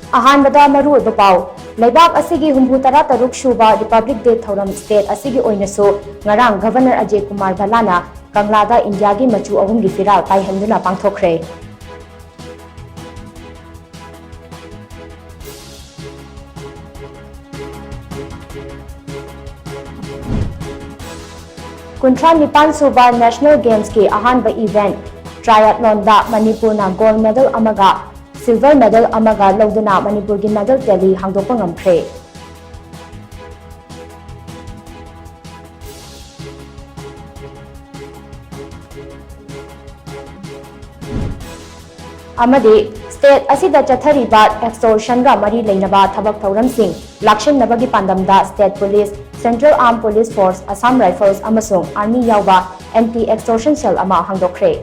अहानबदा मरुओइबा पाउ लेबाक असिगी हुंबुतरा तरुक सुबा रिपब्लिक डे थौरम स्टेट असिगी ओइनसो ngarang गवर्नर अजय कुमार भलाना कंगलादा इंडिया की मचु अहुम की फिराल पाइहंदुना पांगथोखरे कुंट्रा निपान सुबा नेशनल गेम्स की अहानबा इवेंट ट्रायथलॉन दा मणिपुरना गोल्ड मेडल अमगा सिल्वर मेडल अमगा लौदुना मणिपुर की मेडल टैली हांगदोकपा ngamkhre अमदे स्टेट असिदा चथरीबा एक्सटोर्शन गा मरी लेनबा थबक थौरम सिंह लाक्शन नबगी पांदमदा state police central arm police force Assam Rifles अमसुंग आर्मी यावबा एंटी एक्सटोर्शन सेल अमा हांगदोखरे